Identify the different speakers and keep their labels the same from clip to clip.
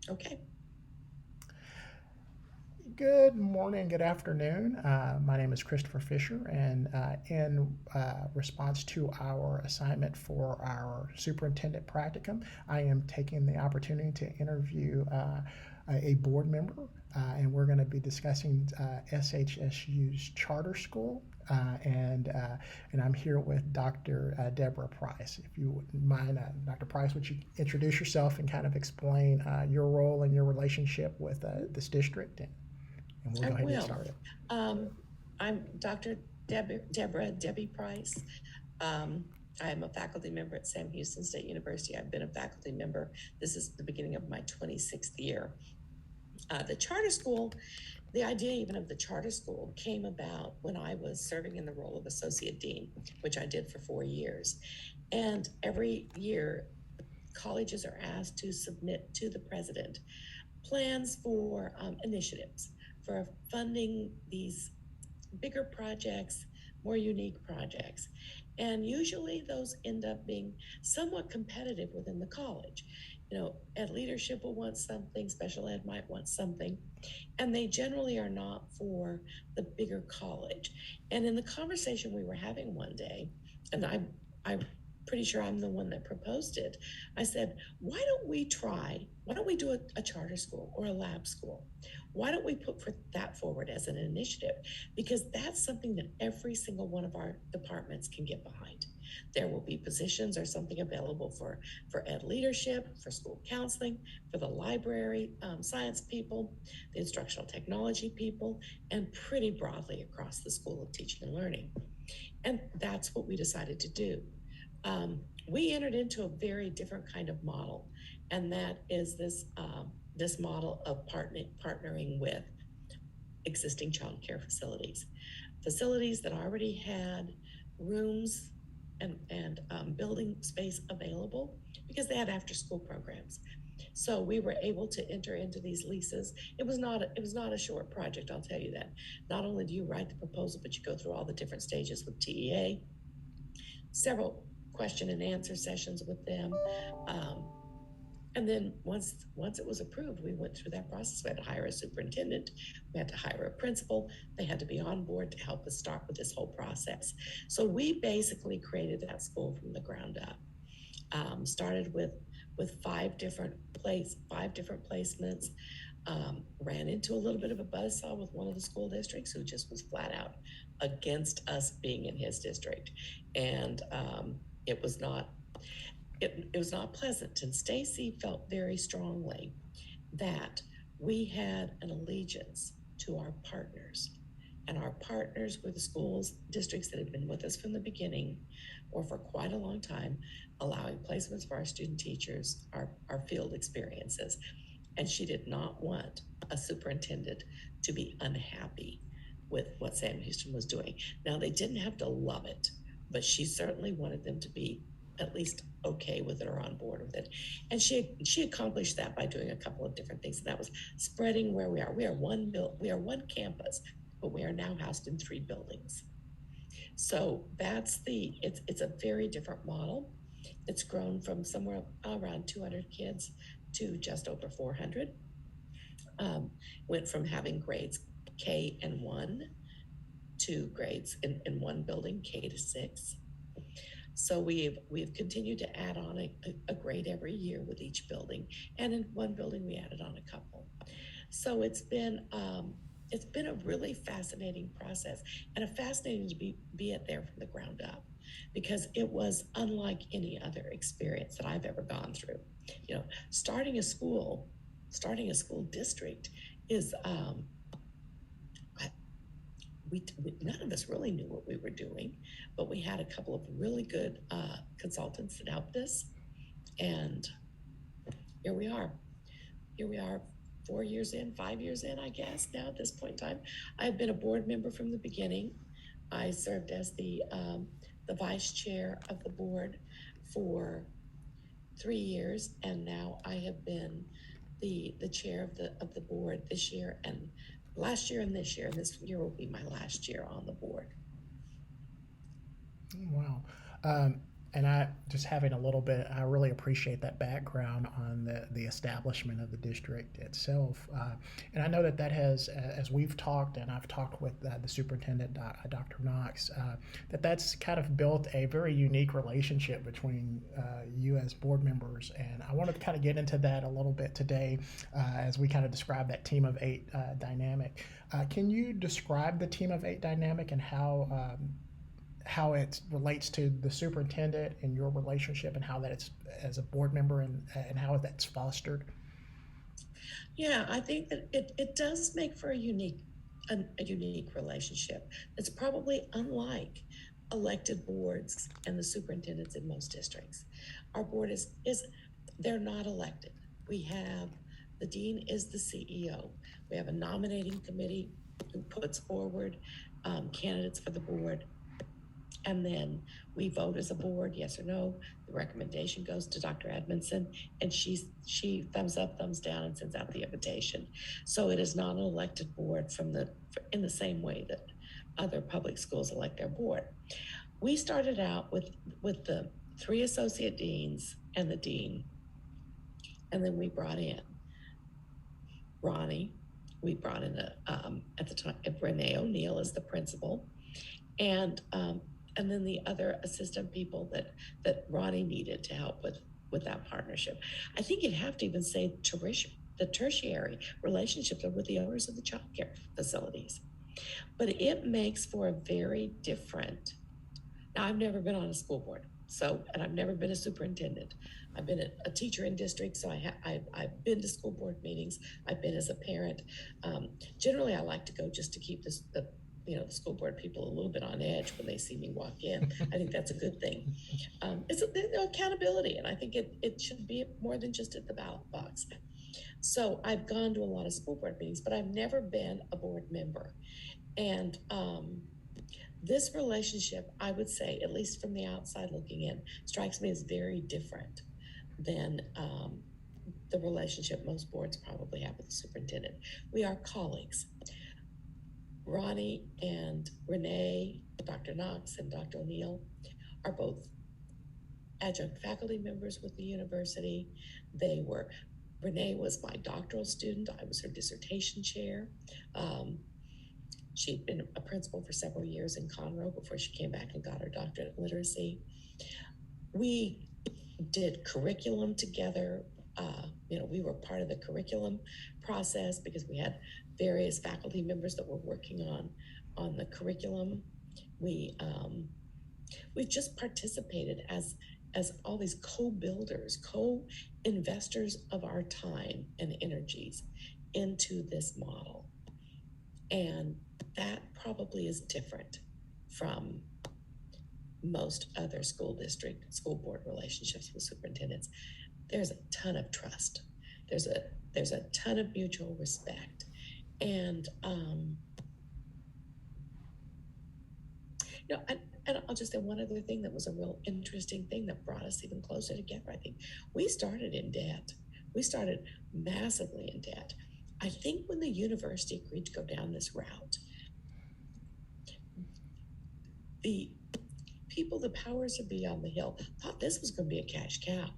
Speaker 1: Okay.
Speaker 2: Good morning, good afternoon. My name is Christopher Fisher, and in response to our assignment for our superintendent practicum, I am taking the opportunity to interview a board member, and we're going to be discussing SHSU's charter school. And I'm here with Dr. Deborah Price. If you wouldn't mind, Dr. Price, would you introduce yourself and kind of explain your role and your relationship with this district? And we'll
Speaker 1: I
Speaker 2: go ahead and get
Speaker 1: will.
Speaker 2: started.
Speaker 1: Um, I'm Dr. Deborah Debbie Price. Um, I am a faculty member at Sam Houston State University. I've been a faculty member. This is the beginning of my 26th year. The charter school, the idea even of the charter school came about when I was serving in the role of associate dean, which I did for 4 years. And every year, colleges are asked to submit to the president plans for initiatives for funding these bigger projects, more unique projects. And usually those end up being somewhat competitive within the college. Ed leadership will want something, special ed might want something, and they generally are not for the bigger college. And in the conversation we were having one day, and I'm pretty sure I'm the one that proposed it, I said, why don't we do a charter school or a lab school? Why don't we put that forward as an initiative? Because that's something that every single one of our departments can get behind. There will be positions or something available for ed leadership, for school counseling, for the library, science people, the instructional technology people, and pretty broadly across the School of Teaching and Learning. And that's what we decided to do. We entered into a very different kind of model, and that is this model of partnering with existing child care facilities that already had rooms and building space available because they had after school programs. So we were able to enter into these leases. It was not a short project, I'll tell you that. Not only do you write the proposal, but you go through all the different stages with TEA, several question and answer sessions with them. And then once it was approved, we went through that process. We had to hire a superintendent, we had to hire a principal, they had to be on board to help us start with this whole process. So we basically created that school from the ground up. Started with five different placements. Ran into a little bit of a buzzsaw with one of the school districts who just was flat out against us being in his district, and it was not it was not pleasant. And Stacy felt very strongly that we had an allegiance to our partners. And our partners were the schools, districts that had been with us from the beginning or for quite a long time, allowing placements for our student teachers, our field experiences. And she did not want a superintendent to be unhappy with what Sam Houston was doing. Now, they didn't have to love it, but she certainly wanted them to be at least okay with it or on board with it. And she accomplished that by doing a couple of different things. And that was spreading where we are. We are one campus, but we are now housed in 3 buildings. So it's a very different model. It's grown from somewhere around 200 kids to just over 400. Went from having grades K and 1 to grades in one building, K to 6. So we've continued to add on a grade every year with each building, and in one building we added on a couple. So it's been a really fascinating process, and a fascinating to be it there from the ground up, because it was unlike any other experience that I've ever gone through. Starting a school district is we none of us really knew what we were doing, but we had a couple of really good consultants that helped us, and here we are. Here we are, 4 years in, 5 years in, I guess now at this point in time. I've been a board member from the beginning. I served as the vice chair of the board for 3 years, and now I have been the chair of the board this year and last year and this year. And this year will be my last year on the board.
Speaker 2: Wow. Um, And I just having a little bit, I really appreciate that background on the establishment of the district itself. And I know that that has, as we've talked, and I've talked with the superintendent, Dr. Knox, that that's kind of built a very unique relationship between you as board members. And I wanted to kind of get into that a little bit today as we kind of describe that team of eight dynamic. Can you describe the team of eight dynamic and how it relates to the superintendent and your relationship and how that it's as a board member and how that's fostered?
Speaker 1: Yeah, I think that it does make for a unique relationship. It's probably unlike elected boards and the superintendents in most districts. Our board is they're not elected. We have the dean is the CEO. We have a nominating committee who puts forward candidates for the board. And then we vote as a board, yes or no. The recommendation goes to Dr. Edmondson, and she thumbs up, thumbs down, and sends out the invitation. So it is not an elected board in the same way that other public schools elect their board. We started out with the three associate deans and the dean, and then we brought in Ronnie. We brought in at the time Renee O'Neill as the principal, and then the other assistant people that Ronnie needed to help with that partnership. I think you'd have to even say the tertiary relationships with the owners of the child care facilities. But it makes for a very different. Now, I've never been on a school board, and I've never been a superintendent. I've been a teacher in district, so I've been to school board meetings. I've been as a parent. Generally, I like to go just to keep the school board people a little bit on edge when they see me walk in. I think that's a good thing. It's accountability, and I think it should be more than just at the ballot box. So I've gone to a lot of school board meetings, but I've never been a board member. And this relationship, I would say, at least from the outside looking in, strikes me as very different than the relationship most boards probably have with the superintendent. We are colleagues. Ronnie and Renee, Dr. Knox and Dr. O'Neill are both adjunct faculty members with the university. Renee was my doctoral student. I was her dissertation chair. She'd been a principal for several years in Conroe before she came back and got her doctorate in literacy. We did curriculum together. We were part of the curriculum process because we had various faculty members that were working on the curriculum. We've just participated as all these co-builders, co-investors of our time and energies into this model. And that probably is different from most other school board relationships with superintendents. There's a ton of trust. There's a ton of mutual respect. And and I'll just say one other thing that was a real interesting thing that brought us even closer together. I think we started in debt. We started massively in debt. I think when the university agreed to go down this route, the people, the powers that be on the Hill, thought this was going to be a cash cow.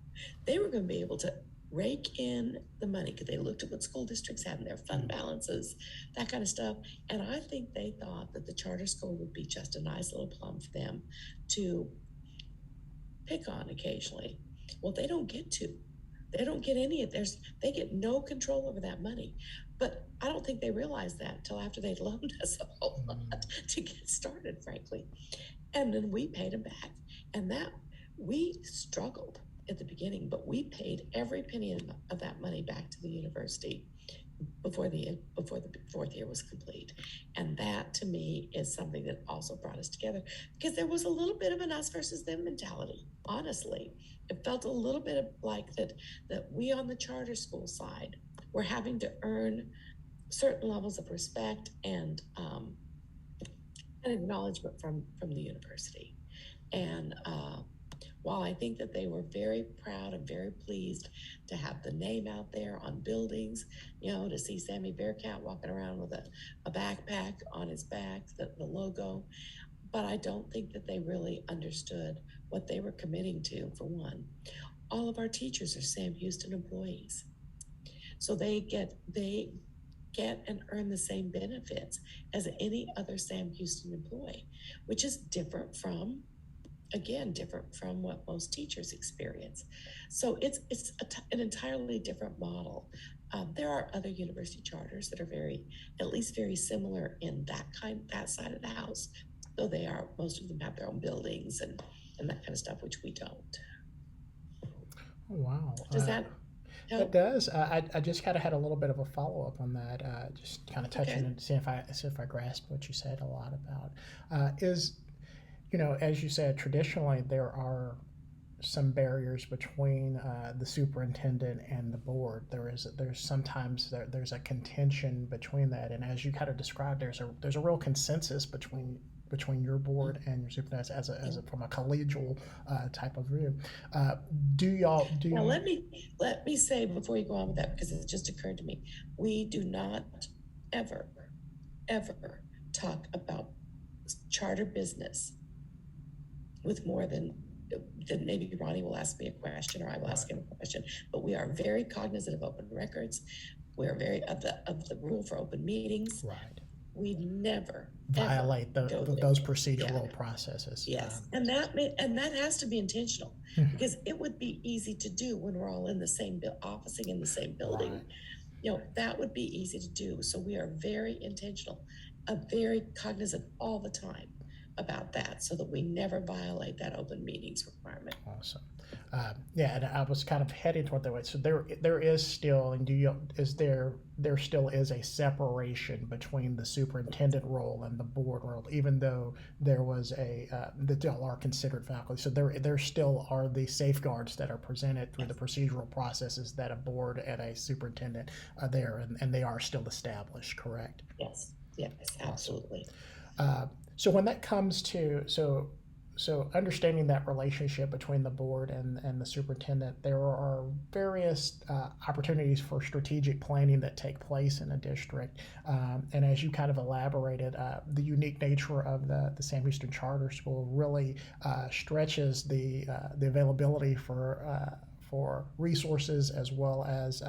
Speaker 1: They were going to be able to rake in the money because they looked at what school districts had in their fund balances, that kind of stuff. And I think they thought that the charter school would be just a nice little plum for them to pick on occasionally. Well, they don't get to. They don't get any of theirs. They get no control over that money. But I don't think they realized that until after they'd loaned us a whole lot to get started, frankly. And then we paid them back. And that we struggled at the beginning, but we paid every penny of that money back to the university before the fourth year was complete. And that to me is something that also brought us together because there was a little bit of an us versus them mentality. Honestly, it felt a little bit of like that we on the charter school side were having to earn certain levels of respect and acknowledgement from the university. And while I think that they were very proud and very pleased to have the name out there on buildings, to see Sammy Bearcat walking around with a backpack on his back, the logo, but I don't think that they really understood what they were committing to, for one. All of our teachers are Sam Houston employees. So they get and earn the same benefits as any other Sam Houston employee, which is different from what most teachers experience. So it's an entirely different model. There are other university charters that are at least very similar in that side of the house, though most of them have their own buildings and that kind of stuff, which we don't.
Speaker 2: Oh, wow.
Speaker 1: Does that
Speaker 2: That
Speaker 1: help?
Speaker 2: does. I just kind of had a little bit of a follow up on that. Just kind of touching
Speaker 1: Okay.
Speaker 2: and see if I grasped what you said a lot about. Is as you said, traditionally there are some barriers between the superintendent and the board. There's sometimes there's a contention between that, and as you kind of described, there's a real consensus between your board and your superintendent as a from a collegial type of view. Do y'all do?
Speaker 1: Now let me say before you go on with that, because it just occurred to me, we do not ever talk about charter business with more than maybe Ronnie will ask me a question or I will ask him a question, but we are very cognizant of open records. We're very of the rule for open meetings.
Speaker 2: Right.
Speaker 1: We never
Speaker 2: violate those procedural processes.
Speaker 1: Yes, and that has to be intentional because it would be easy to do when we're all in the same officing in the same building. Right. That would be easy to do. So we are very intentional, very cognizant all the time about that, so that we never violate that open meetings requirement.
Speaker 2: Awesome. And I was kind of heading toward that way. So there is still, and there still is a separation between the superintendent role and the board role, even though there was that y'all are considered faculty. So there still are the safeguards that are presented through the procedural processes that a board and a superintendent are there, and they are still established. Correct?
Speaker 1: Yes, absolutely.
Speaker 2: So when that comes to so understanding that relationship between the board and the superintendent, there are various opportunities for strategic planning that take place in a district. And as you kind of elaborated, the unique nature of the Sam Houston Charter School really stretches the availability for resources as well as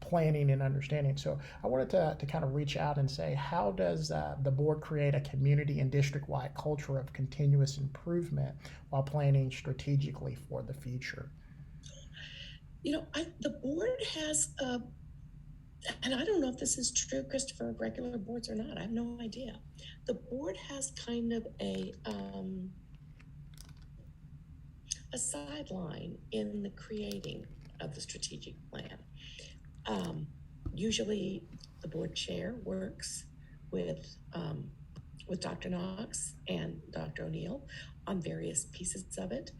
Speaker 2: planning and understanding. So I wanted to kind of reach out and say, how does the board create a community and district-wide culture of continuous improvement while planning strategically for the future?
Speaker 1: The board has, and I don't know if this is true, Christopher, regular boards or not, I have no idea. The board has kind of a sideline in the creating of the strategic plan. Usually the board chair works with Dr. Knox and Dr. O'Neill on various pieces of it.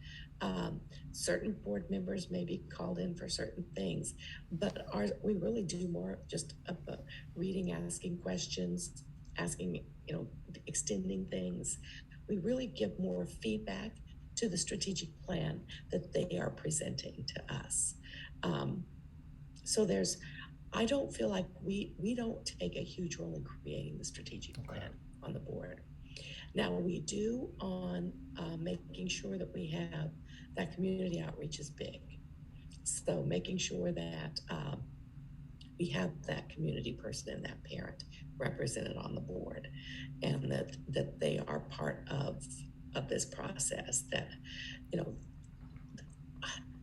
Speaker 1: Certain board members may be called in for certain things, but we really do more just reading, asking questions, extending things. We really give more feedback to the strategic plan that they are presenting to us. So I don't feel like we don't take a huge role in creating the strategic plan on the board. Now we do on making sure that we have that community outreach is big. So making sure that we have that community person and that parent represented on the board, and that they are part of this process. That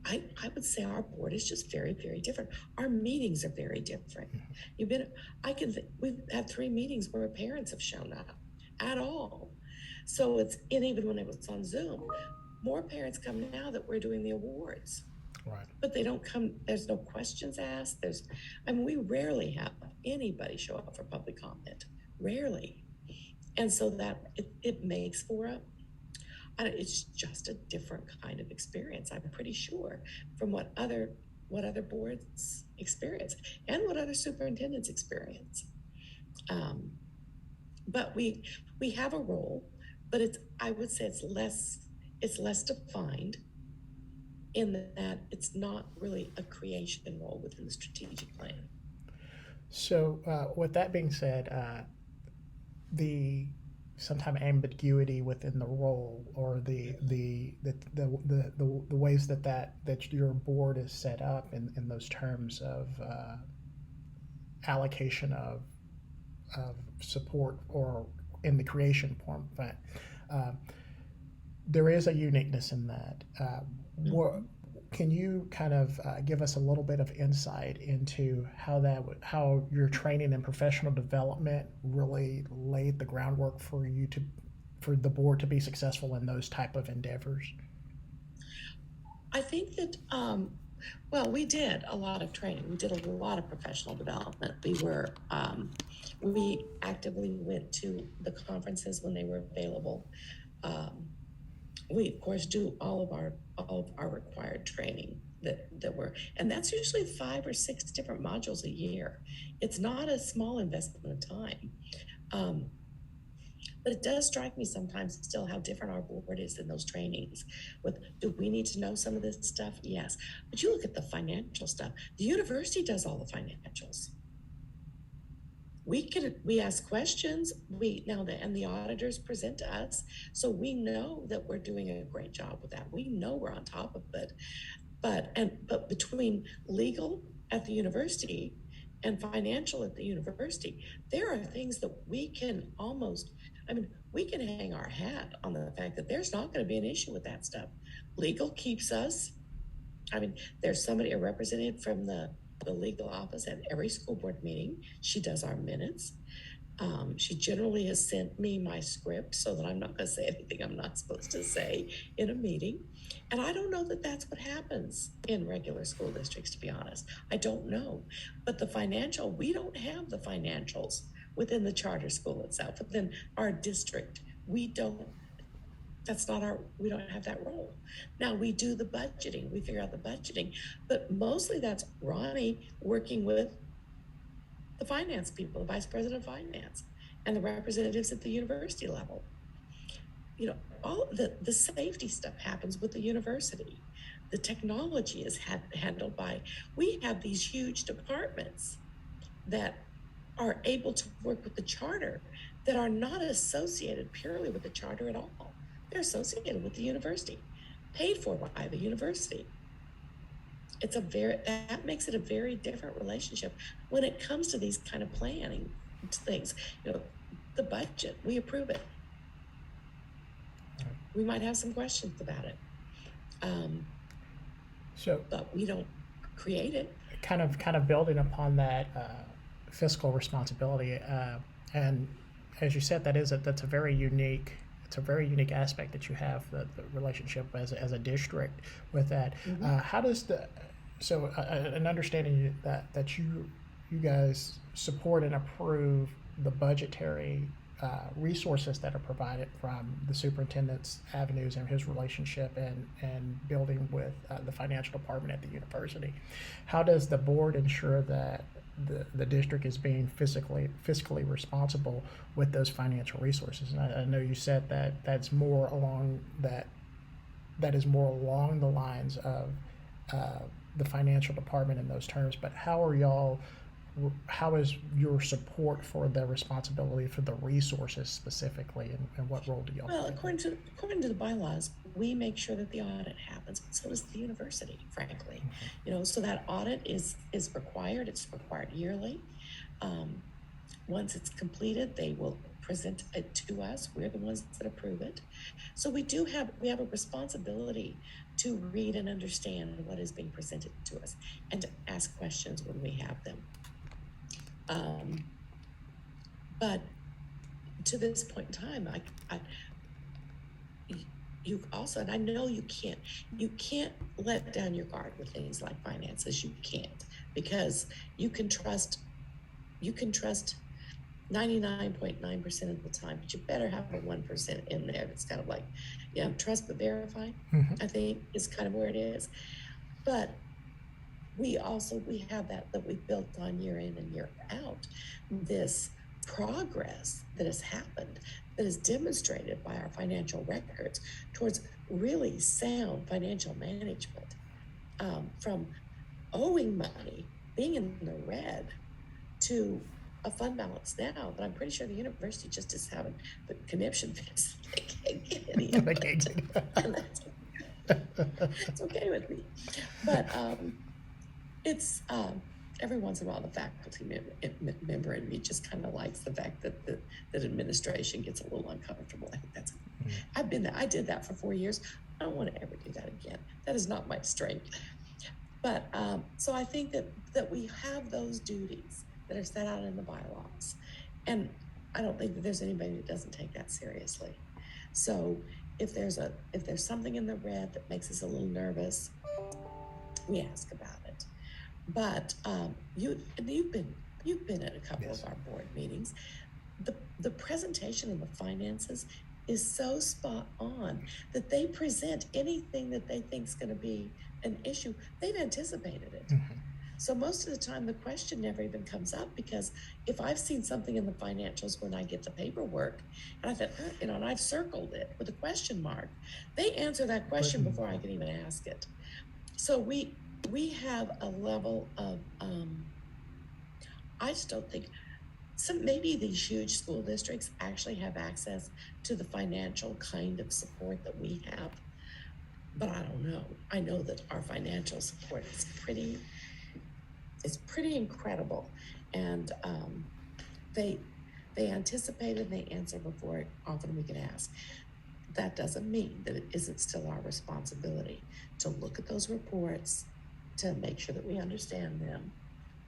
Speaker 1: I would say our board is just very, very different. Our meetings are very different. We've had 3 meetings where parents have shown up at all. So and even when it was on Zoom, more parents come now that we're doing the awards.
Speaker 2: Right.
Speaker 1: But they don't come, there's no questions asked. We rarely have anybody show up for public comment, rarely. And so that it makes for it's just a different kind of experience, I'm pretty sure, from what other boards experience and what other superintendents experience. But we have a role, but I would say it's less defined in that it's not really a creation role within the strategic plan.
Speaker 2: So with that being said, the sometimes ambiguity within the role or the ways that your board is set up in those terms of allocation of support or in the creation form. But there is a uniqueness in that. What can you kind of give us a little bit of insight into how your training and professional development really laid the groundwork for the board to be successful in those type of endeavors?
Speaker 1: I think that, well, we did a lot of training. We did a lot of professional development. We actively went to the conferences when they were available. We of course do all of our required training that were, and that's usually 5 or 6 different modules a year. It's not a small investment of time. But it does strike me sometimes still how different our board is in those trainings. Do we need to know some of this stuff? Yes. But you look at the financial stuff. The university does all the financials. We ask questions, and the auditors present to us, so we know that we're doing a great job with that. We know we're on top of it. But between legal at the university and financial at the university, there are things that we can we can hang our hat on the fact that there's not going to be an issue with that stuff. Legal keeps us, there's a representative from the legal office at every school board meeting. She does our minutes. She generally has sent me my script so that I'm not going to say anything I'm not supposed to say in a meeting. And I don't know that that's what happens in regular school districts, to be honest. I don't know. But we don't have the financials within the charter school itself, within our district. We don't have that role. Now we do the budgeting, we figure out the budgeting, but mostly that's Ronnie working with the finance people, the vice president of finance, and the representatives at the university level. All the safety stuff happens with the university. The technology is handled by, we have these huge departments that are able to work with the charter that are not associated purely with the charter at all. They're associated with the university, paid for by the university. That makes it a very different relationship when it comes to these kind of planning things. The budget, we approve it. We might have some questions about it, but we don't create it.
Speaker 2: Kind of building upon that fiscal responsibility, and as you said, that's a very unique. It's a very unique aspect that you have, the relationship as a district with that.
Speaker 1: Mm-hmm.
Speaker 2: How does an understanding that you guys support and approve the budgetary resources that are provided from the superintendent's avenues and his relationship and building with the financial department at the university. How does the board ensure that the district is being fiscally responsible with those financial resources? And I know you said that is more along the lines of the financial department in those terms, but how is your support for the responsibility for the resources specifically, and what role do y'all play?
Speaker 1: Well, according to the bylaws, we make sure that the audit happens, but so does the university, frankly. Mm-hmm. So that audit is required. It's required yearly. Once it's completed, they will present it to us. We're the ones that approve it. So we have a responsibility to read and understand what is being presented to us and to ask questions when we have them. But to this point in time, you also, and I know you can't let down your guard with things like finances. You can't, because you can trust 99.9% of the time, but you better have a 1% in there that's kind of like, trust but verify. Mm-hmm. I think is kind of where it is. But we have that we've built on year in and year out, this progress that has happened, that is demonstrated by our financial records towards really sound financial management, from owing money, being in the red, to a fund balance now, but I'm pretty sure the university just is having the conniption fits. They can't get any of
Speaker 2: They
Speaker 1: it.
Speaker 2: can't get
Speaker 1: And it's okay with me. But it's every once in a while the faculty member in me just kind of likes the fact that that administration gets a little uncomfortable. I think that's I've been there. I did that for 4 years. I don't want to ever do that again. That is not my strength. But so I think that we have those duties that are set out in the bylaws, and I don't think that there's anybody that doesn't take that seriously. So if there's something in the red that makes us a little nervous, we ask about it. But you've been at a couple
Speaker 2: Yes.
Speaker 1: of our board meetings. The presentation of the finances is so spot on that they present anything that they think is going to be an issue. They've anticipated it.
Speaker 2: Mm-hmm.
Speaker 1: So most of the time the question never even comes up, because if I've seen something in the financials when I get the paperwork and I thought, and I've circled it with a question mark, they answer that question before I can even ask it. So we have a level of, I just don't think, maybe these huge school districts actually have access to the financial kind of support that we have, but I don't know. I know that our financial support is pretty incredible, and they anticipate and they answer before often we can ask. That doesn't mean that it isn't still our responsibility to look at those reports, to make sure that we understand them,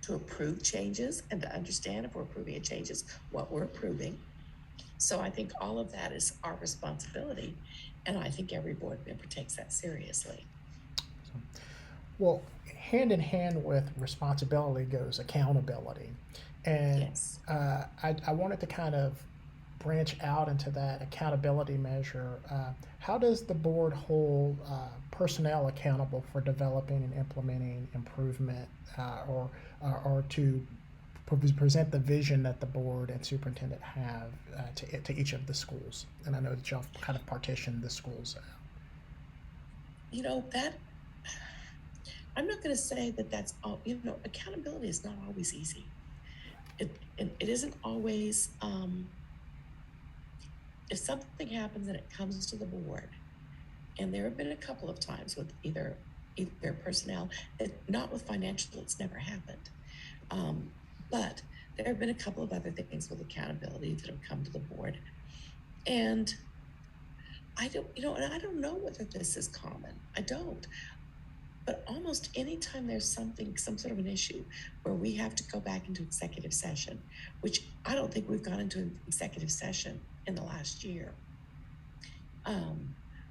Speaker 1: to approve changes, and to understand if we're approving changes, what we're approving. So I think all of that is our responsibility, and I think every board member takes that seriously.
Speaker 2: Well, hand in hand with responsibility goes accountability. And
Speaker 1: Yes.
Speaker 2: I wanted to kind of branch out into that accountability measure. How does the board hold personnel accountable for developing and implementing improvement, or to present the vision that the board and superintendent have to each of the schools? And I know that y'all kind of partitioned the schools out.
Speaker 1: You know, that I'm not going to say that that's all. You know, accountability is not always easy. It isn't always. If something happens and it comes to the board, and there have been a couple of times with either personnel, not with financial, it's never happened. But there have been a couple of other things with accountability that have come to the board, and I don't know whether this is common. I don't. But almost anytime there's some sort of an issue where we have to go back into executive session, which I don't think we've gone into an executive session in the last year,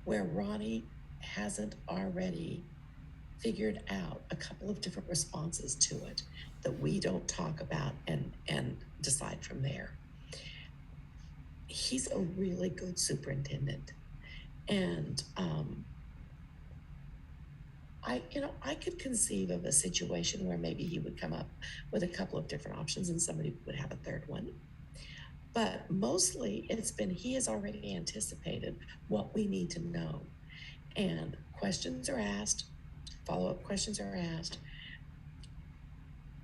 Speaker 1: where Ronnie hasn't already figured out a couple of different responses to it that we don't talk about and decide from there. He's a really good superintendent, and I could conceive of a situation where maybe he would come up with a couple of different options and somebody would have a third one. But mostly it's been, he has already anticipated what we need to know. And questions are asked, follow-up questions are asked,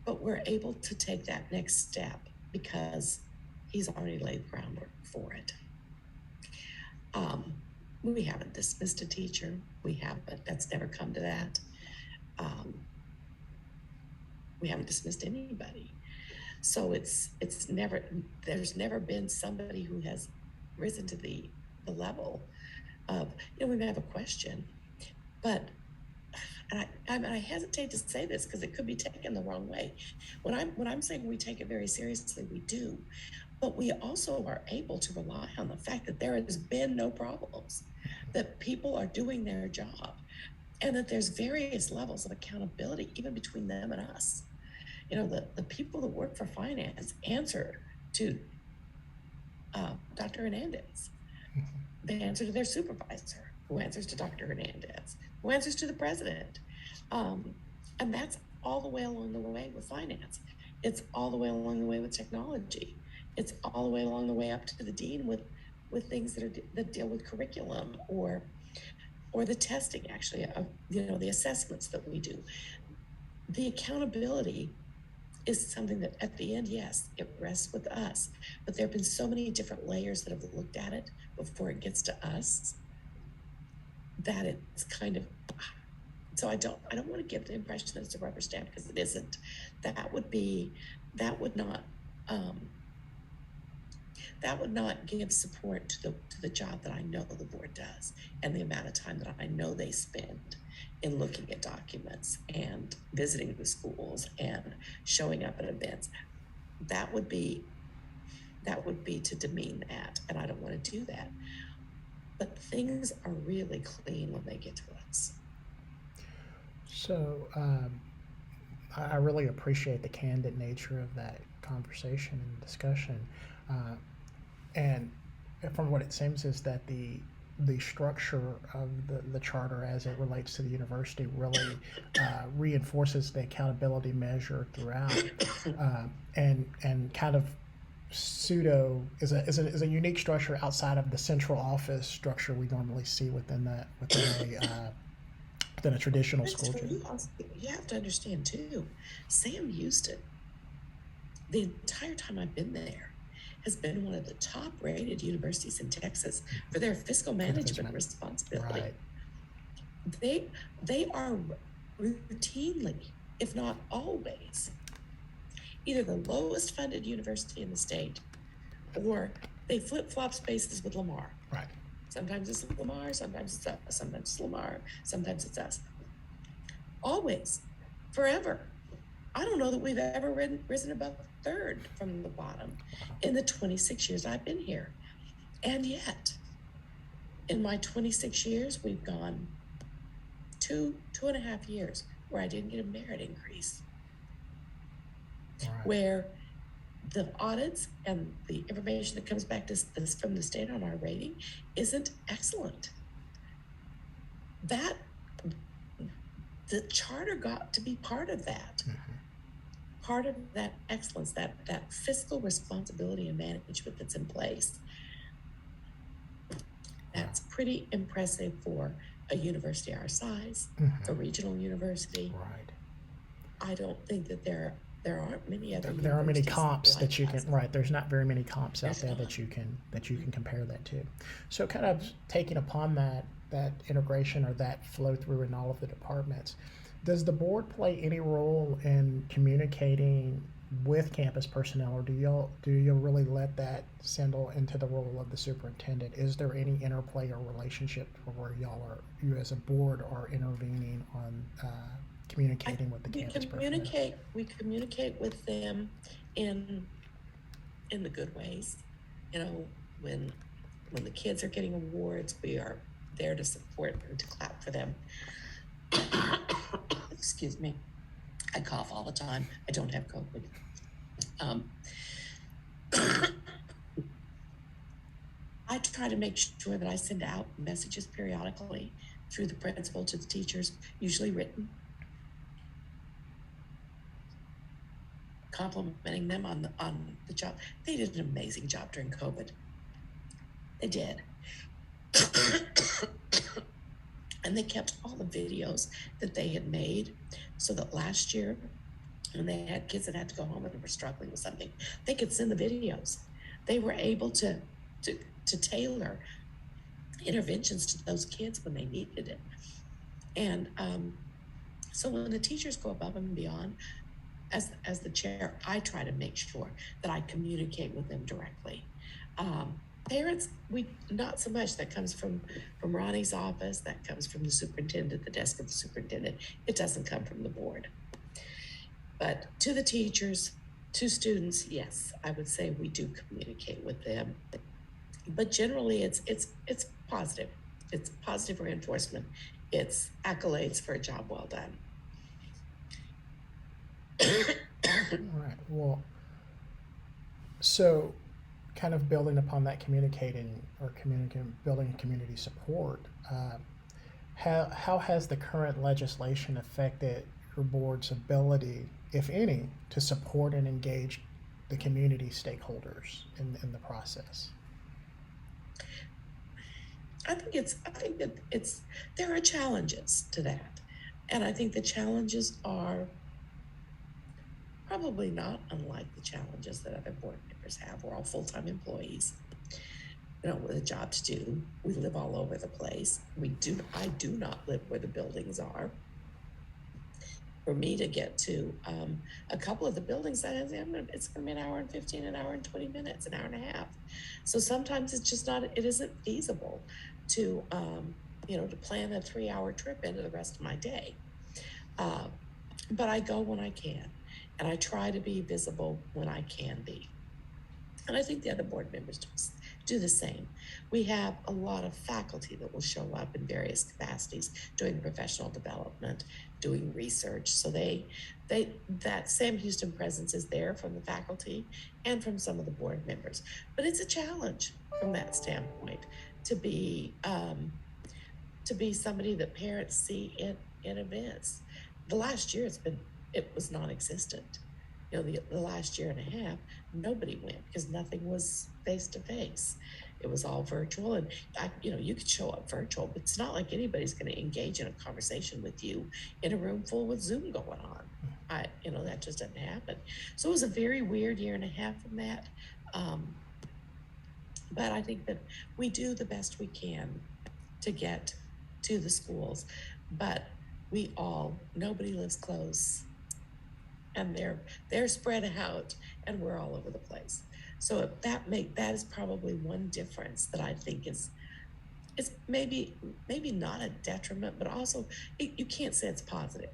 Speaker 1: but we're able to take that next step because he's already laid the groundwork for it. We haven't dismissed a teacher. We haven't, that's never come to that. We haven't dismissed anybody. So there's never been somebody who has risen to the level of, we may have a question, but, and I hesitate to say this because it could be taken the wrong way. When I'm saying we take it very seriously, we do, but we also are able to rely on the fact that there has been no problems, that people are doing their job, and that there's various levels of accountability even between them and us. The people that work for finance answer to Dr. Hernandez. They answer to their supervisor, who answers to Dr. Hernandez, who answers to the president. And that's all the way along the way with finance. It's all the way along the way with technology. It's all the way along the way up to the dean with things that deal with curriculum or the testing, actually, of the assessments that we do. The accountability is something that at the end, yes, it rests with us, but there have been so many different layers that have looked at it before it gets to us that it's kind of, so I don't want to give the impression that it's a rubber stamp, because it isn't. That would not give support to the job that I know the board does, and the amount of time that I know they spend in looking at documents and visiting the schools and showing up at events. That would be to demean that, and I don't want to do that. But things are really clean when they get to us.
Speaker 2: So I really appreciate the candid nature of that conversation and discussion. Uh, and from what it seems is that the structure of the charter as it relates to the university really reinforces the accountability measure throughout, and kind of pseudo is a unique structure outside of the central office structure we normally see within a traditional school.
Speaker 1: You have to understand too, Sam Houston, the entire time I've been there, has been one of the top rated universities in Texas for their fiscal management responsibility.
Speaker 2: Right.
Speaker 1: They are routinely, if not always, either the lowest funded university in the state, or they flip-flop spaces with Lamar.
Speaker 2: Right.
Speaker 1: Sometimes it's Lamar, sometimes it's us, sometimes it's Lamar, sometimes it's us. Always, forever. I don't know that we've ever risen above third from the bottom in the 26 years I've been here. And yet, in my 26 years, we've gone two and a half years where I didn't get a merit increase. Right. Where the audits and the information that comes back to us from the state on our rating isn't excellent. That the charter got to be part of that. Mm-hmm. Part of that excellence, that fiscal responsibility and management that's in place. That's pretty impressive for a university our size, mm-hmm. a regional university.
Speaker 2: Right.
Speaker 1: I don't think that there aren't many other.
Speaker 2: There aren't many comps like that you can. Right. There's not very many comps out there that you can compare that to. So, kind of taking upon that integration or that flow through in all of the departments, does the board play any role in communicating with campus personnel, or do you really let that settle into the role of the superintendent? Is there any interplay or relationship where you as a board are intervening on communicating with the campus personnel?
Speaker 1: We communicate with them in the good ways. You know, when the kids are getting awards, we are there to support and to clap for them. Excuse me. I cough all the time. I don't have COVID. I try to make sure that I send out messages periodically through the principal to the teachers, usually written, complimenting them on the job. They did an amazing job during COVID. They did. And they kept all the videos that they had made, so that last year, when they had kids that had to go home and were struggling with something, they could send the videos. They were able to tailor interventions to those kids when they needed it. And so when the teachers go above and beyond, as the chair, I try to make sure that I communicate with them directly. Parents, not so much. That comes from Ronnie's office. That comes from the superintendent, the desk of the superintendent. It doesn't come from the board. But to the teachers, to students, yes, I would say we do communicate with them. But generally, it's positive. It's positive reinforcement. It's accolades for a job well done.
Speaker 2: All right. Well, so kind of building upon that building community support, how has the current legislation affected your board's ability, if any, to support and engage the community stakeholders in the process?
Speaker 1: I think that there are challenges to that. And I think the challenges are probably not unlike the challenges that other board members have. We're all full-time employees, with a job to do. We live all over the place. I do not live where the buildings are. For me to get to a couple of the buildings, it's going to be an hour and 15, an hour and 20 minutes, an hour and a half. So sometimes it's just not, it isn't feasible to, to plan a 3-hour trip into the rest of my day. But I go when I can, and I try to be visible when I can be. And I think the other board members do the same. We have a lot of faculty that will show up in various capacities, doing professional development, doing research. So that Sam Houston presence is there from the faculty and from some of the board members. But it's a challenge from that standpoint to be somebody that parents see in events. The last year it was non-existent. The last year and a half, nobody went because nothing was face-to-face. It was all virtual, and you could show up virtual, but it's not like anybody's going to engage in a conversation with you in a room full with Zoom going on. That just doesn't happen. So it was a very weird year and a half from that. But I think that we do the best we can to get to the schools, but nobody lives close. And they're spread out, and we're all over the place. So that is probably one difference that I think is maybe not a detriment, but also you can't say it's positive.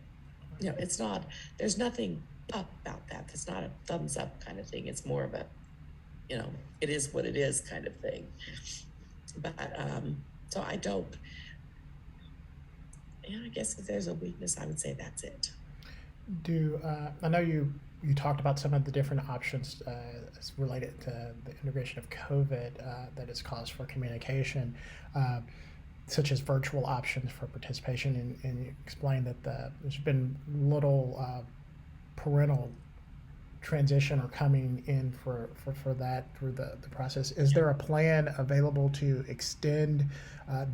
Speaker 1: It's not. There's nothing up about that. It's not a thumbs up kind of thing. It's more of a, it is what it is kind of thing. But so I don't. I guess if there's a weakness, I would say that's it.
Speaker 2: I know you talked about some of the different options related to the integration of COVID that has caused for communication, such as virtual options for participation, and you explained that there's been little parental transition or coming in for that through the process. Is there a plan available to extend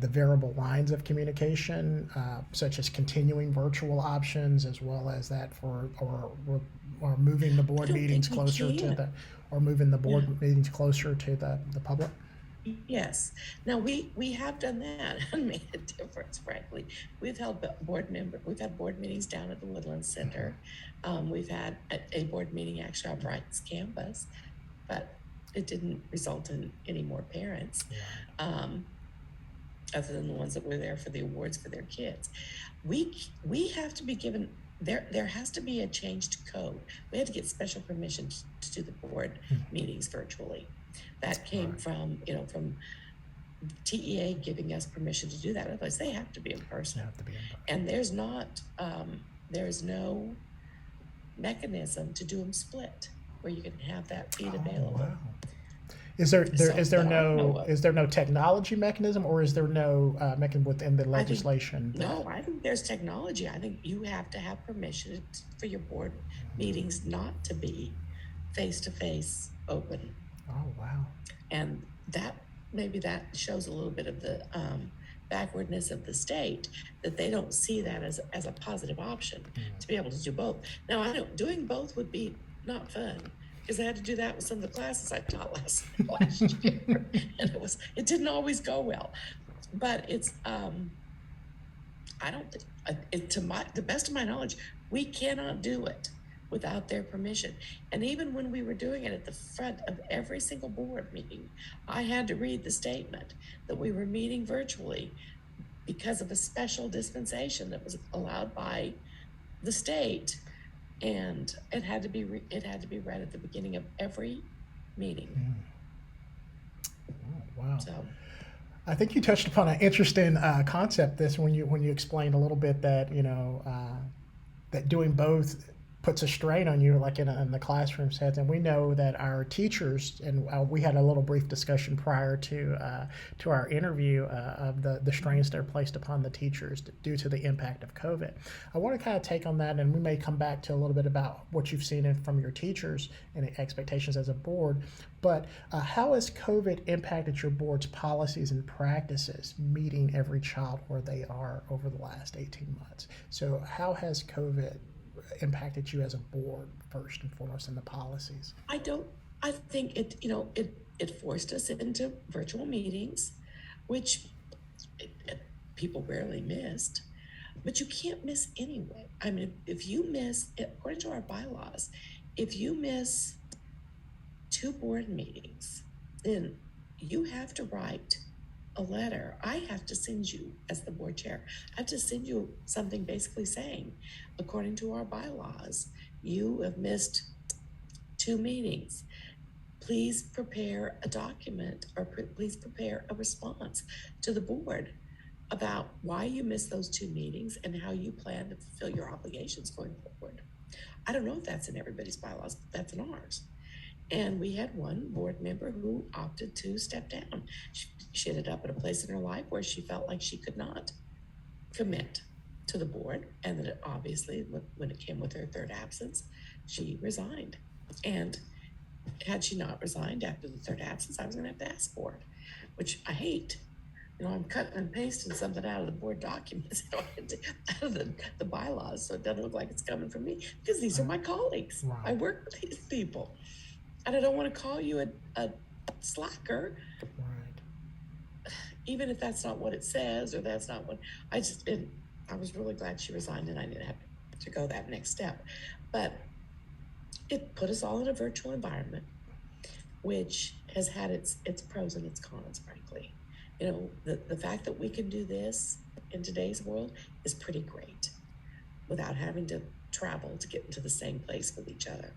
Speaker 2: the variable lines of communication, such as continuing virtual options, as well as that or moving the board meetings closer to the public?
Speaker 1: Yes. Now we have done that and made a difference. Frankly, we've had board meetings down at the Woodland Center. We've had a board meeting actually on Brighton's campus, but it didn't result in any more parents, other than the ones that were there for the awards for their kids. We have to be given. There has to be a changed code. We had to get special permission to do the board meetings virtually. That came from TEA giving us permission to do that. Otherwise, they have to be in person. And there's no mechanism to do them split where you can have that feed available.
Speaker 2: Wow. Is there no technology mechanism, or is there no mechanism within the legislation?
Speaker 1: I think there's technology. I think you have to have permission for your board meetings not to be face-to-face open.
Speaker 2: Oh, wow.
Speaker 1: And that shows a little bit of the backwardness of the state, that they don't see that as a positive option to be able to do both. Now, I know doing both would be not fun, because I had to do that with some of the classes I taught last year, and it didn't always go well. But it's I don't think, to the best of my knowledge, we cannot do it without their permission. And even when we were doing it at the front of every single board meeting, I had to read the statement that we were meeting virtually because of a special dispensation that was allowed by the state, and it had to be read at the beginning of every meeting.
Speaker 2: Oh, wow.
Speaker 1: So
Speaker 2: I think you touched upon an interesting concept when you explained a little bit that that doing both puts a strain on you, like in the classroom setting. And we know that our teachers, and we had a little brief discussion prior to our interview of the strains that are placed upon the teachers due to the impact of COVID. I want to kind of take on that, and we may come back to a little bit about what you've seen from your teachers and expectations as a board. But how has COVID impacted your board's policies and practices, meeting every child where they are over the last 18 months? So how has COVID impacted you as a board first and foremost in the policies?
Speaker 1: I think it forced us into virtual meetings, which people rarely missed, but you can't miss anyway. I mean, if you miss, according to our bylaws, if you miss 2 board meetings, then you have to write a letter. I have to send you, as the board chair, I have to send you something basically saying, according to our bylaws, you have missed 2 meetings. Please prepare a document, or please prepare a response to the board about why you missed those 2 meetings and how you plan to fulfill your obligations going forward. I don't know if that's in everybody's bylaws, but that's in ours. And we had one board member who opted to step down. She ended up at a place in her life where she felt like she could not commit to the board, and that it obviously, when it came with her 3rd absence, she resigned. And had she not resigned after the 3rd absence, I was going to have to ask for it, which I hate. I'm cutting and pasting something out of the board documents, out of the bylaws, so it doesn't look like it's coming from me, because these are my colleagues.
Speaker 2: Right.
Speaker 1: I work with these people, and I don't want to call you a slacker,
Speaker 2: Right.
Speaker 1: even if that's not what it says, or that's not what I was really glad she resigned, and I didn't have to go that next step. But it put us all in a virtual environment, which has had its pros and its cons, frankly. The fact that we can do this in today's world is pretty great, without having to travel to get into the same place with each other.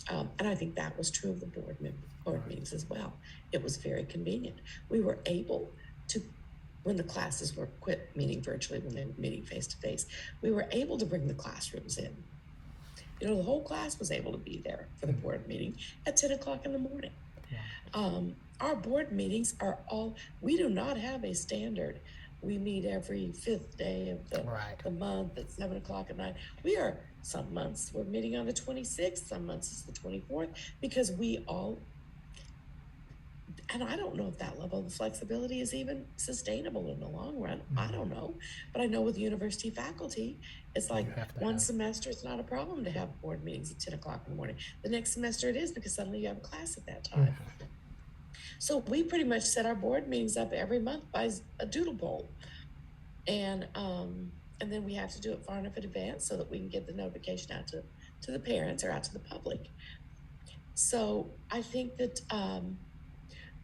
Speaker 1: And I think that was true of the board meetings as well. It was very convenient. We were able to, when the classes were quit meeting virtually, when they were meeting face-to-face, we were able to bring the classrooms in. The whole class was able to be there for the board meeting at 10 o'clock in the morning. Our board meetings are we do not have a standard. We meet every 5th day of the month at 7 o'clock at night. Some months we're meeting on the 26th, some months it's the 24th, because and I don't know if that level of flexibility is even sustainable in the long run. I don't know. But I know with university faculty, it's like one semester it's not a problem to have board meetings at 10 o'clock in the morning. The next semester it is, because suddenly you have a class at that time. So we pretty much set our board meetings up every month by a doodle poll. And then we have to do it far enough in advance so that we can get the notification out to the parents or out to the public. So I think that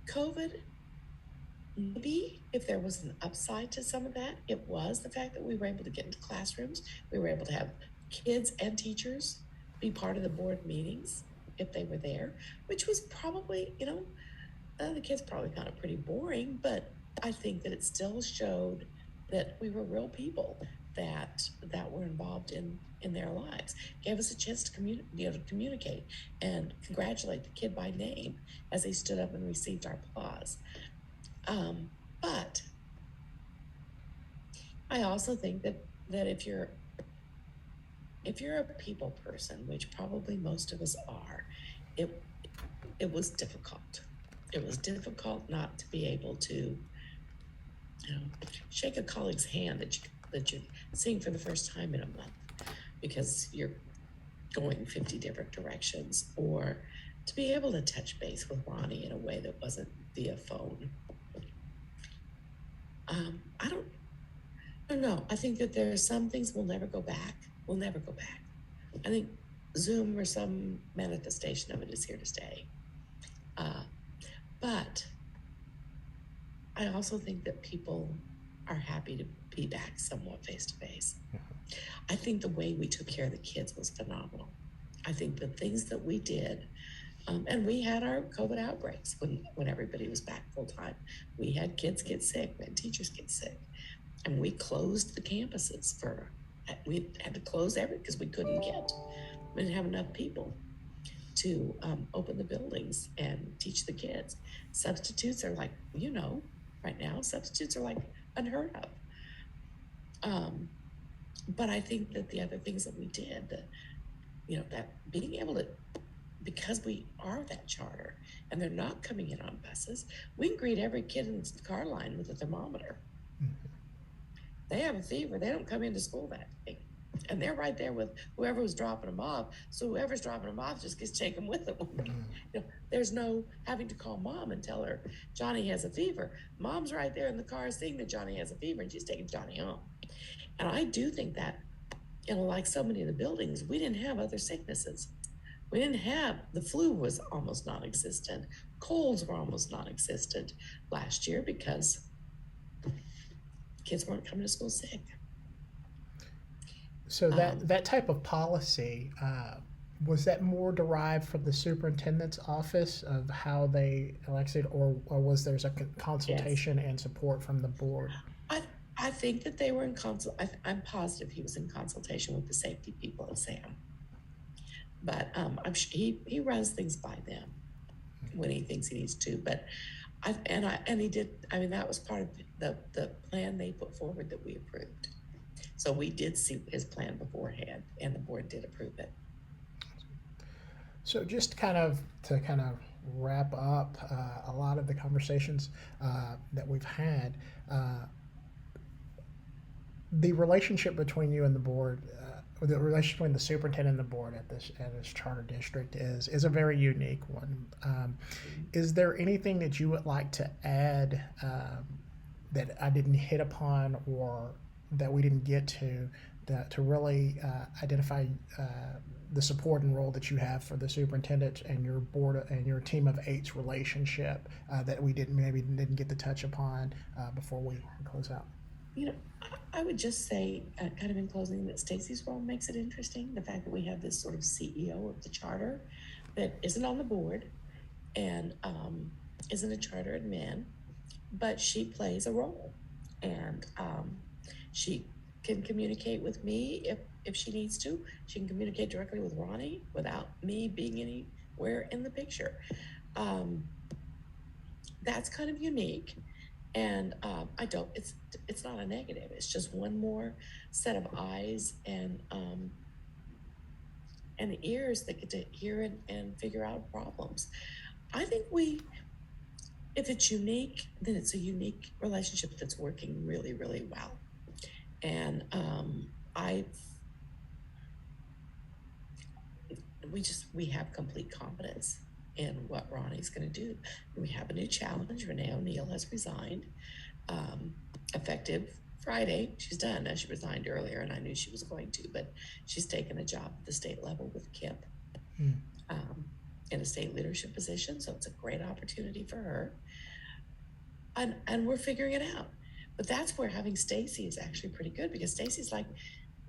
Speaker 1: COVID, maybe if there was an upside to some of that, it was the fact that we were able to get into classrooms. We were able to have kids and teachers be part of the board meetings if they were there, which was probably, the kids probably found it pretty boring, but I think that it still showed that we were real people that were involved in their lives. Gave us a chance to communicate and congratulate the kid by name as they stood up and received our applause. But I also think that if you're a people person, which probably most of us are, it was difficult. It was difficult not to be able to shake a colleague's hand that you're seeing for the first time in a month, because you're going 50 different directions, or to be able to touch base with Ronnie in a way that wasn't via phone. I don't know. I think that there are some things we'll never go back. I think Zoom or some manifestation of it is here to stay. But I also think that people are happy to be back somewhat face-to-face. I think the way we took care of the kids was phenomenal. I think the things that we did, and we had our COVID outbreaks when everybody was back full-time. We had kids get sick, we had teachers get sick, and we closed the campuses we had to close because we didn't have enough people to open the buildings and teach the kids. Substitutes are like, right now, substitutes are like unheard of. But I think that the other things that we did, that being able to, because we are that charter and they're not coming in on buses, we can greet every kid in the car line with a thermometer. They have a fever, they don't come into school that day. And they're right there with whoever was dropping them off. So whoever's dropping them off just gets taken with them. You know, there's no having to call mom and tell her Johnny has a fever. Mom's right there in the car seeing that Johnny has a fever, and she's taking Johnny home. And I do think that, you know, like so many of the buildings, we didn't have other sicknesses. We didn't have, the flu was almost non-existent. Colds were almost non-existent last year because kids weren't coming to school sick.
Speaker 2: So that type of policy, was that more derived from the superintendent's office of how they elected, or was there a consultation and support from the board?
Speaker 1: I think that they were in I'm positive he was in consultation with the safety people at SAM. But I'm sure he runs things by them when he thinks he needs to. But he did. I mean, that was part of the plan they put forward that we approved. So we did see his plan beforehand, and the board did approve it.
Speaker 2: So just to wrap up a lot of the conversations that we've had, the relationship between you and the board, the relationship between the superintendent and the board at this charter district is a very unique one. Is there anything that you would like to add that I didn't hit upon or that we didn't get to really identify the support and role that you have for the superintendent and your board and your team of eight's relationship that we didn't get to touch upon before we close out?
Speaker 1: You know, I would just say, kind of in closing, that Stacy's role makes it interesting. The fact that we have this sort of CEO of the charter that isn't on the board and isn't a charter admin, but she plays a role, and she can communicate with me if she needs to. She can communicate directly with Ronnie without me being anywhere in the picture. That's kind of unique. And it's not a negative. It's just one more set of eyes and ears that get to hear and figure out problems. I think if it's unique, then it's a unique relationship that's working really, really well. And we have complete confidence in what Ronnie's going to do. We have a new challenge. Renee O'Neill has resigned, effective Friday. She's done. Now, she resigned earlier, and I knew she was going to, but she's taken a job at the state level with KIP in a state leadership position. So it's a great opportunity for her. And we're figuring it out. But that's where having Stacy is actually pretty good, because Stacy's like,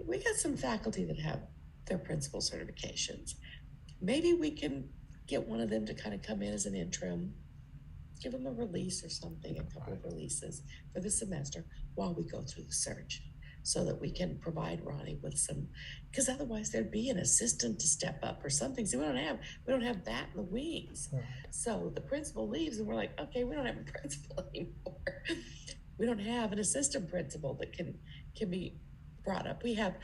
Speaker 1: we got some faculty that have their principal certifications. Maybe we can get one of them to kind of come in as an interim, give them a release or something, a couple of releases for the semester while we go through the search, so that we can provide Ronnie with some, because otherwise there'd be an assistant to step up or something. So we don't have that in the wings. Right. So the principal leaves and we're like, okay, we don't have a principal anymore. We don't have an assistant principal that can be brought up. We have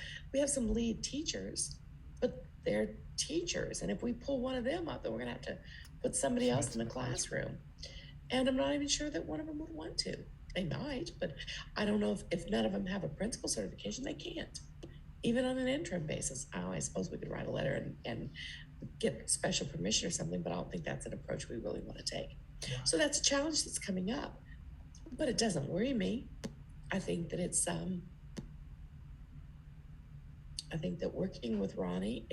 Speaker 1: some lead teachers, but they're teachers. And if we pull one of them up, then we're gonna have to put somebody else in the classroom. And I'm not even sure that one of them would want to. They might, but I don't know if none of them have a principal certification, they can't. Even on an interim basis. I suppose we could write a letter and get special permission or something, but I don't think that's an approach we really want to take. Yeah. So that's a challenge that's coming up, but it doesn't worry me. I think that I think that working with Ronnie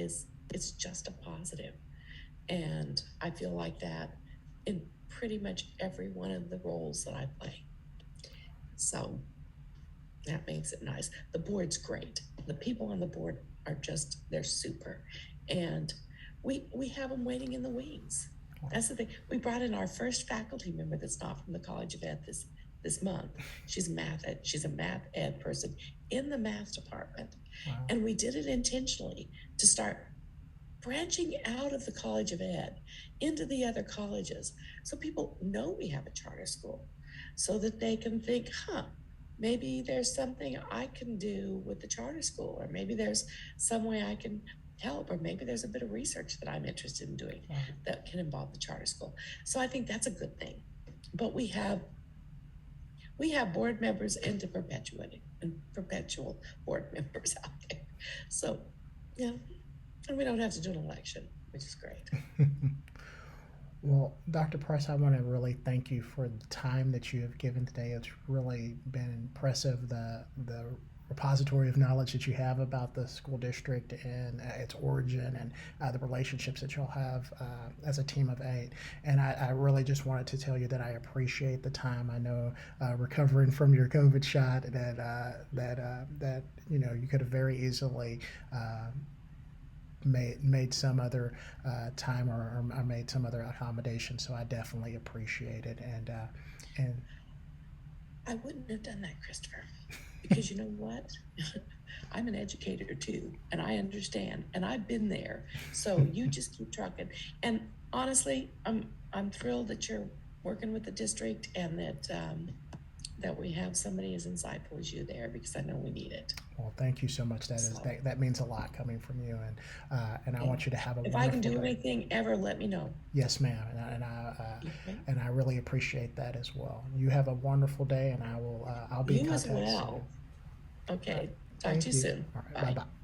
Speaker 1: it's just a positive. And I feel like that in pretty much every one of the roles that I play. So that makes it nice. The board's great. The people on the board are they're super. And we have them waiting in the wings. That's the thing. We brought in our first faculty member that's not from the College of Ed this month. She's a math ed person in the math department. Wow. And we did it intentionally to start branching out of the College of Ed into the other colleges, so people know we have a charter school, so that they can think, maybe there's something I can do with the charter school, or maybe there's some way I can help, or maybe there's a bit of research that I'm interested in doing that can involve the charter school. So I think that's a good thing. But we have board members into perpetual board members out there. So, yeah, and we don't have to do an election, which is great.
Speaker 2: Well, Dr. Price, I want to really thank you for the time that you have given today. It's really been impressive, the repository of knowledge that you have about the school district and its origin and the relationships that you'll have as a team of 8. And I really just wanted to tell you that I appreciate the time. I know recovering from your COVID shot that you could have very easily made some other time or made some other accommodation. So I definitely appreciate it. And
Speaker 1: I wouldn't have done that, Christopher, because you know what? I'm an educator too, and I understand, and I've been there. So you just keep trucking. And honestly, I'm thrilled that you're working with the district and that we have somebody as insightful as you there, because I know we need it.
Speaker 2: Well, thank you so much.
Speaker 1: So,
Speaker 2: That means a lot coming from you, and I want you to have a
Speaker 1: if
Speaker 2: wonderful
Speaker 1: I can do
Speaker 2: day.
Speaker 1: anything ever, let me know.
Speaker 2: Yes, ma'am,
Speaker 1: Okay.
Speaker 2: and I really appreciate that as well. You have a wonderful day, and I'll be in
Speaker 1: You as
Speaker 2: contact
Speaker 1: well.
Speaker 2: soon.
Speaker 1: Okay. Talk
Speaker 2: Thank
Speaker 1: to you
Speaker 2: you.
Speaker 1: soon.
Speaker 2: All right,
Speaker 1: Bye.
Speaker 2: bye bye.